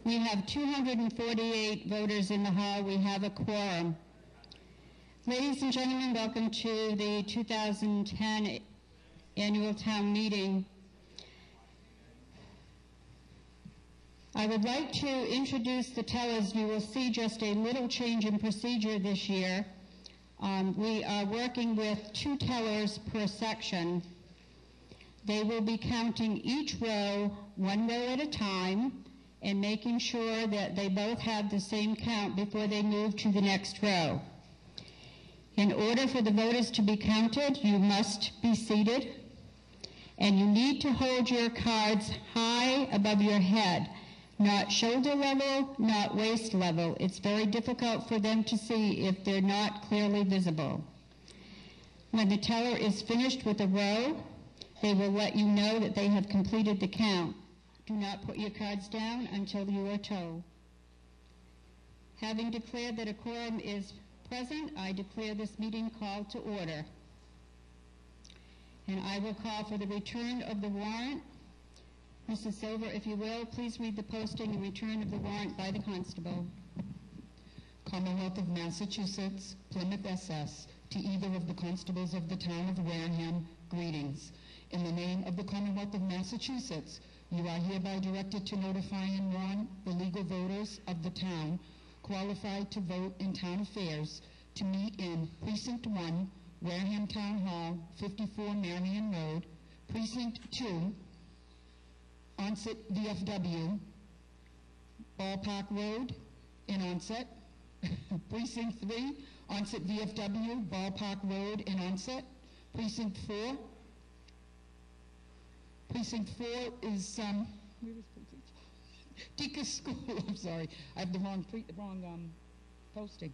We have 248 voters in the hall. We have a quorum. Ladies and gentlemen, welcome to the 2010 Annual Town Meeting. I would like to introduce the tellers. You will see just a little change in procedure this year. We are working with 2 tellers per section. They will be counting each row, 1 row at a time, and making sure that they both have the same count before they move to the next row. In order for the voters to be counted, you must be seated, and you need to hold your cards high above your head. Not shoulder level, not waist level. It's very difficult for them to see if they're not clearly visible. When the teller is finished with a row, they will let you know that they have completed the count. Do not put your cards down until you are told. Having declared that a quorum is present, I declare this meeting called to order. And I will call for the return of the warrant. Mrs. Silver, if you will, please read the posting and return of the warrant by the constable. Commonwealth of Massachusetts, Plymouth SS, to either of the constables of the town of Wareham, greetings. In the name of the Commonwealth of Massachusetts, you are hereby directed to notify and warn the legal voters of the town qualified to vote in town affairs to meet in Precinct 1, Wareham Town Hall, 54 Marion Road, Precinct 2, Onset VFW, Ballpark Road in Onset, Precinct 3, Onset VFW, Ballpark Road in Onset, Precinct 4. Precinct 4 is, where is Precinct 4? Deacon School, I'm sorry, I have the wrong posting.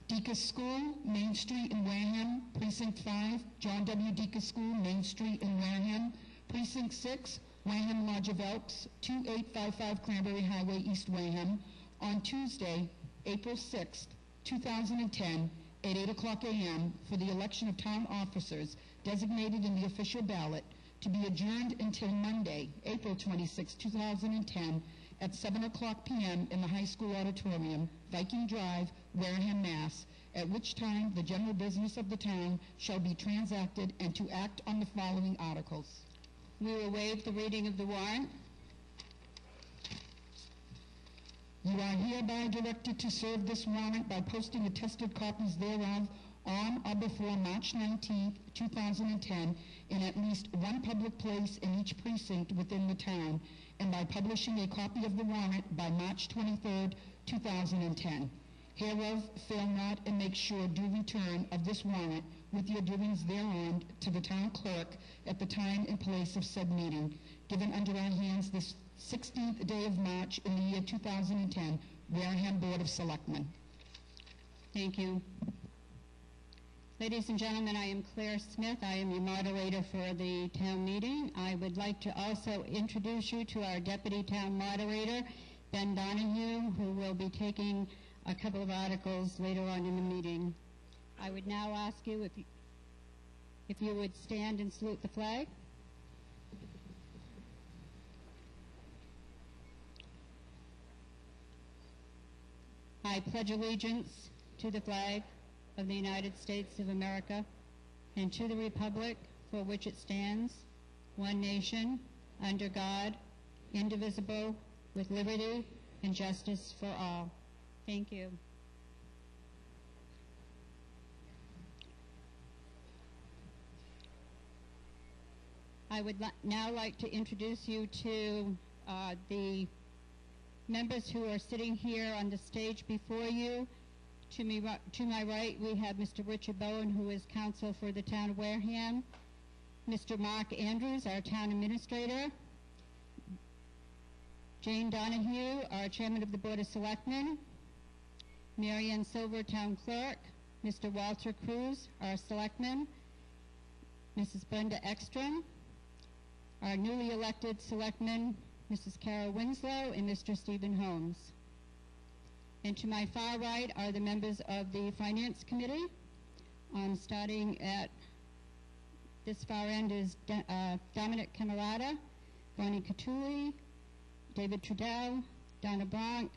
Deacon School, Main Street in Wareham, Precinct 5, John W. Deacon School, Main Street in Wareham, Precinct 6, Wareham Lodge of Elks, 2855 Cranberry Highway, East Wareham, on Tuesday, April 6th, 2010, at 8 o'clock a.m. for the election of town officers designated in the official ballot to be adjourned until Monday, April 26, 2010, at 7 o'clock p.m. in the high school auditorium, Viking Drive, Wareham, Mass., at which time the general business of the town shall be transacted and to act on the following articles. We will waive the reading of the warrant. You are hereby directed to serve this warrant by posting attested copies thereof on or before March 19, 2010, in at least one public place in each precinct within the town, and by publishing a copy of the warrant by March 23, 2010. Hereof, fail not and make sure due return of this warrant with your doings thereon to the town clerk at the time and place of said meeting, given under our hands this 16th day of March in the year 2010, Wareham Board of Selectmen. Thank you. Ladies and gentlemen, I am Claire Smith. I am your moderator for the town meeting. I would like to also introduce you to our deputy town moderator, Ben Donahue, who will be taking a couple of articles later on in the meeting. I would now ask you if you would stand and salute the flag. I pledge allegiance to the flag of the United States of America and to the republic for which it stands, one nation, under God, indivisible, with liberty and justice for all. Thank you. I would now like to introduce you to the members who are sitting here on the stage before you. To my right, we have Mr. Richard Bowen, who is counsel for the town of Wareham. Mr. Mark Andrews, our town administrator. Jane Donahue, our chairman of the Board of Selectmen. Marianne Silver, town clerk. Mr. Walter Cruz, our selectman. Mrs. Brenda Ekstrom, our newly elected selectman, Mrs. Carol Winslow, and Mr. Stephen Holmes. And to my far right are the members of the Finance Committee. Starting at this far end is Dominic Camerata, Bonnie Catulli, David Trudell, Donna Bronk,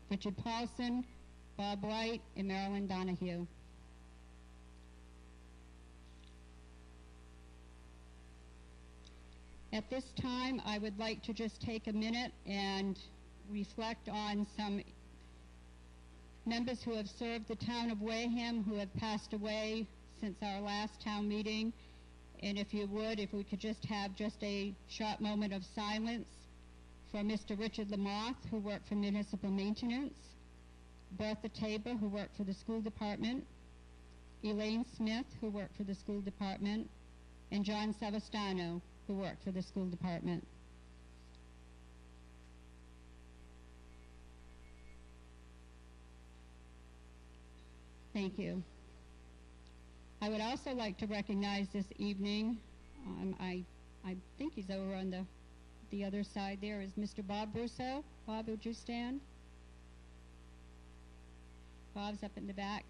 Richard Paulson, Bob White, and Marilyn Donahue. At this time, I would like to just take a minute and reflect on some members who have served the town of Wareham who have passed away since our last town meeting. And if you would, if we could just have just a short moment of silence for Mr. Richard Lamoth, who worked for municipal maintenance, Bertha Tabor, who worked for the school department, Elaine Smith, who worked for the school department, and John Savastano, who worked for the school department. Thank you. I would also like to recognize this evening, I think he's over on the other side there, is Mr. Bob Brousseau. Bob, would you stand? Bob's up in the back.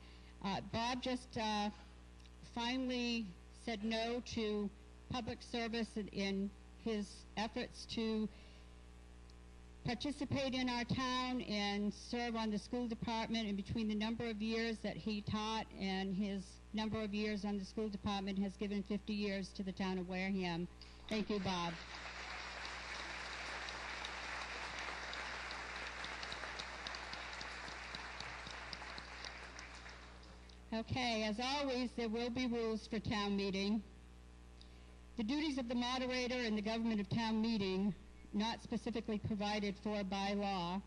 Bob just finally said no to public service in his efforts to participate in our town and serve on the school department, and between the number of years that he taught and his number of years on the school department has given 50 years to the town of Wareham. Thank you, Bob. Okay, as always, there will be rules for town meeting. The duties of the moderator in the government of town meeting, not specifically provided for by law,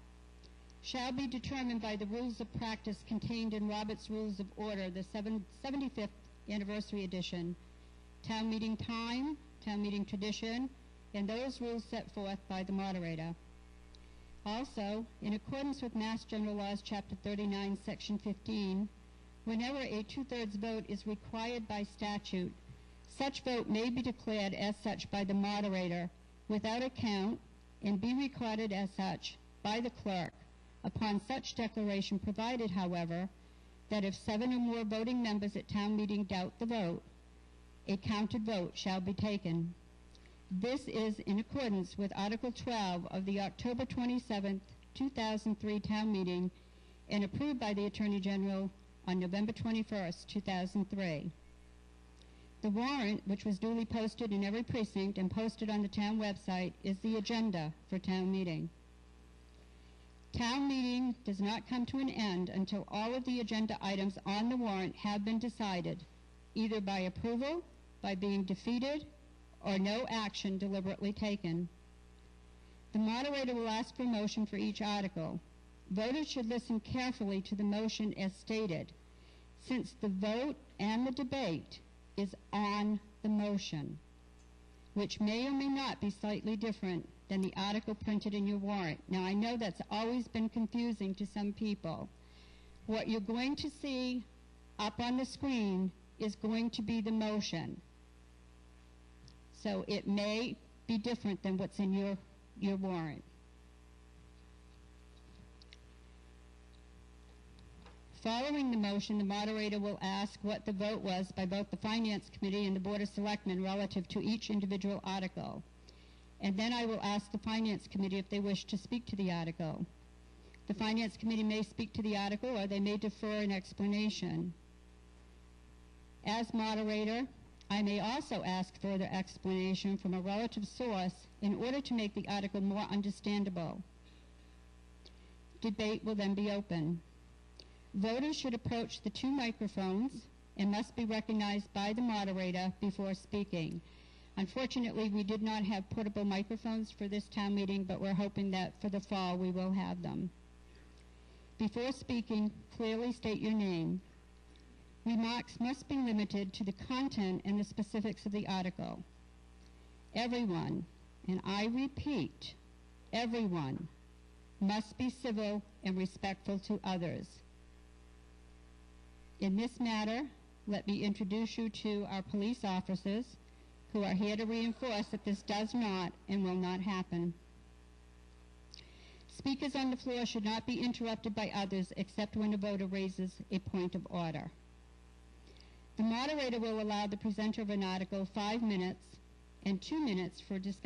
shall be determined by the rules of practice contained in Robert's Rules of Order, the 75th Anniversary Edition, town meeting time, town meeting tradition, and those rules set forth by the moderator. Also, in accordance with Mass General Laws, Chapter 39, Section 15, whenever a 2/3 vote is required by statute, such vote may be declared as such by the moderator without a count and be recorded as such by the clerk upon such declaration, provided, however, that if 7 or more voting members at town meeting doubt the vote, a counted vote shall be taken. This is in accordance with Article 12 of the October 27, 2003 town meeting and approved by the Attorney General on November 21, 2003. The warrant, which was duly posted in every precinct and posted on the town website, is the agenda for town meeting. Town meeting does not come to an end until all of the agenda items on the warrant have been decided, either by approval, by being defeated, or no action deliberately taken. The moderator will ask for a motion for each article. Voters should listen carefully to the motion as stated, since the vote and the debate is on the motion, which may or may not be slightly different than the article printed in your warrant. Now, I know that's always been confusing to some people. What you're going to see up on the screen is going to be the motion. So it may be different than what's in your warrant. Following the motion, the moderator will ask what the vote was by both the Finance Committee and the Board of Selectmen relative to each individual article. And then I will ask the Finance Committee if they wish to speak to the article. The Finance Committee may speak to the article, or they may defer an explanation. As moderator, I may also ask further explanation from a relative source in order to make the article more understandable. Debate will then be open. Voters should approach the 2 microphones and must be recognized by the moderator before speaking. Unfortunately, we did not have portable microphones for this town meeting, but we're hoping that for the fall we will have them. Before speaking, clearly state your name. Remarks must be limited to the content and the specifics of the article. Everyone, and I repeat, everyone, must be civil and respectful to others. In this matter, let me introduce you to our police officers who are here to reinforce that this does not and will not happen. Speakers on the floor should not be interrupted by others except when a voter raises a point of order. The moderator will allow the presenter of an article 5 minutes and 2 minutes for discussion.